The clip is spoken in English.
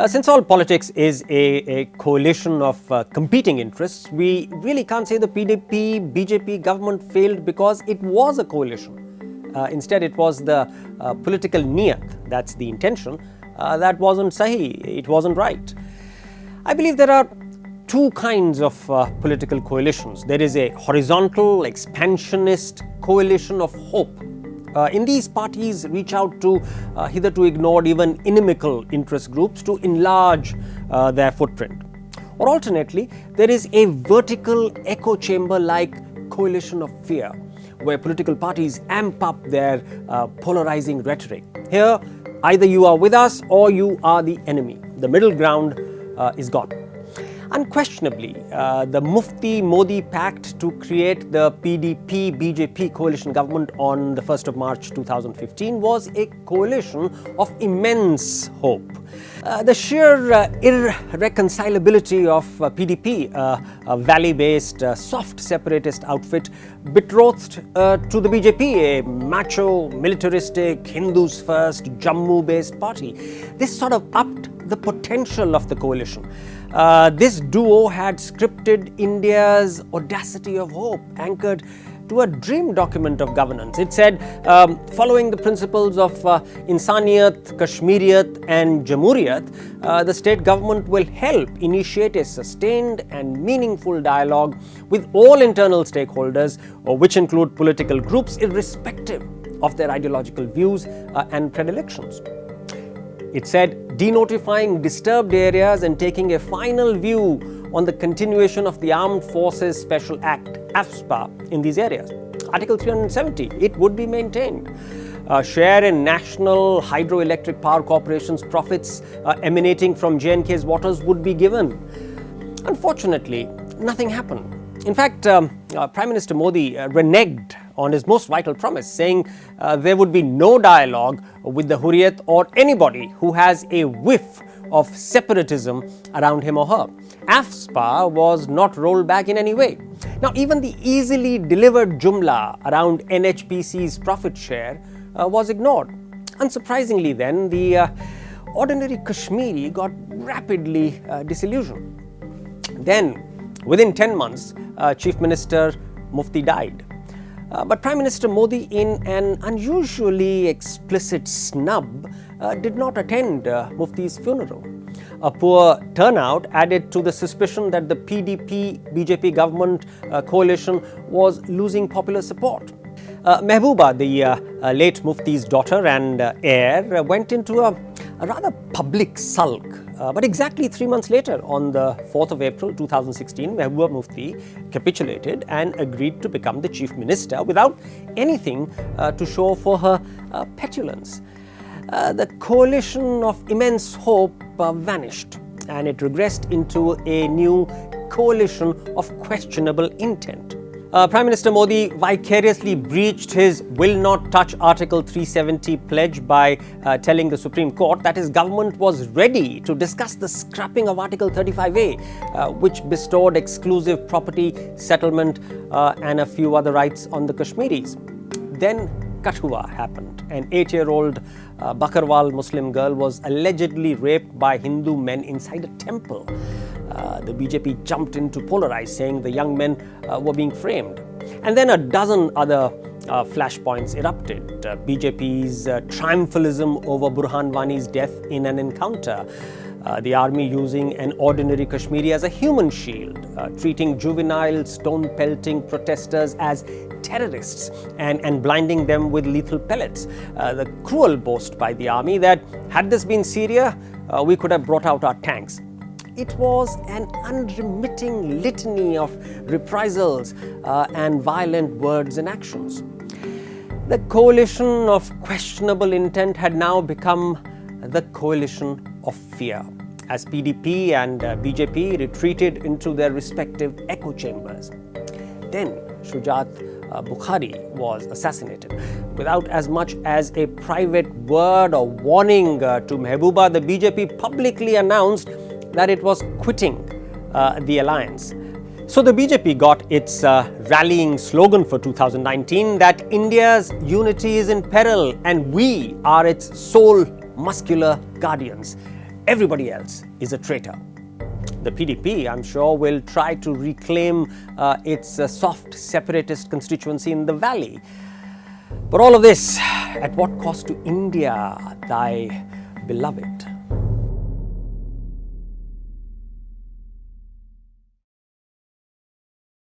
Since all politics is a coalition of competing interests, we really can't say the PDP-BJP government failed because it was a coalition. Instead, it was the political niyat, that's the intention, that wasn't sahi, it wasn't right. I believe there are two kinds of political coalitions. There is a horizontal, expansionist coalition of hope. In these, parties reach out to hitherto ignored, even inimical interest groups to enlarge their footprint. Or alternately, there is a vertical echo chamber-like coalition of fear, where political parties amp up their polarizing rhetoric. Here, either you are with us or you are the enemy. The middle ground is gone. Unquestionably, the Mufti-Modi pact to create the PDP-BJP coalition government on the 1st of March 2015 was a coalition of immense hope. The sheer irreconcilability of PDP, a valley-based, soft separatist outfit betrothed to the BJP, a macho, militaristic, Hindus first, Jammu-based party. This sort of upped the potential of the coalition. This duo had scripted India's audacity of hope, anchored to a dream document of governance. It said, following the principles of Insaniyat, Kashmiriyat and Jamhuriyat, the state government will help initiate a sustained and meaningful dialogue with all internal stakeholders, which include political groups irrespective of their ideological views and predilections. It said, denotifying disturbed areas and taking a final view on the continuation of the Armed Forces Special Act, AFSPA, in these areas. Article 370, it would be maintained. Share in National Hydroelectric Power Corporation's profits emanating from J&K's waters would be given. Unfortunately, nothing happened. In fact, Prime Minister Modi reneged on his most vital promise, saying there would be no dialogue with the Hurriyat or anybody who has a whiff of separatism around him or her. AFSPA was not rolled back in any way. Now, even the easily delivered jumla around NHPC's profit share was ignored. Unsurprisingly then, the ordinary Kashmiri got rapidly disillusioned. Then, within 10 months, Chief Minister Mufti died. But Prime Minister Modi, in an unusually explicit snub, did not attend Mufti's funeral. A poor turnout added to the suspicion that the PDP-BJP government coalition was losing popular support. Mehbooba, the late Mufti's daughter and heir, went into a rather public sulk. But exactly 3 months later, on the 4th of April 2016, Mehbooba Mufti capitulated and agreed to become the chief minister without anything to show for her petulance. The coalition of immense hope vanished, and it regressed into a new coalition of questionable intent. Prime Minister Modi vicariously breached his will not touch Article 370 pledge by telling the Supreme Court that his government was ready to discuss the scrapping of Article 35A, which bestowed exclusive property, settlement and a few other rights on the Kashmiris. Then Kathua happened. An 8-year-old Bakarwal Muslim girl was allegedly raped by Hindu men inside a temple. The BJP jumped in to polarize, saying the young men were being framed. And then a dozen other flashpoints erupted. BJP's triumphalism over Burhan Wani's death in an encounter. The army using an ordinary Kashmiri as a human shield, treating juvenile stone-pelting protesters as terrorists and blinding them with lethal pellets. The cruel boast by the army that had this been Syria, we could have brought out our tanks. It was an unremitting litany of reprisals and violent words and actions. The coalition of questionable intent had now become the coalition of fear, as PDP and BJP retreated into their respective echo chambers. Then Shujat Bukhari was assassinated. Without as much as a private word or warning to Mehbooba, the BJP publicly announced that it was quitting the alliance. So the BJP got its rallying slogan for 2019 that India's unity is in peril and we are its sole muscular guardians. everybody else is a traitor. The PDP, I'm sure, will try to reclaim its soft separatist constituency in the valley. But all of this, at what cost to India, thy beloved?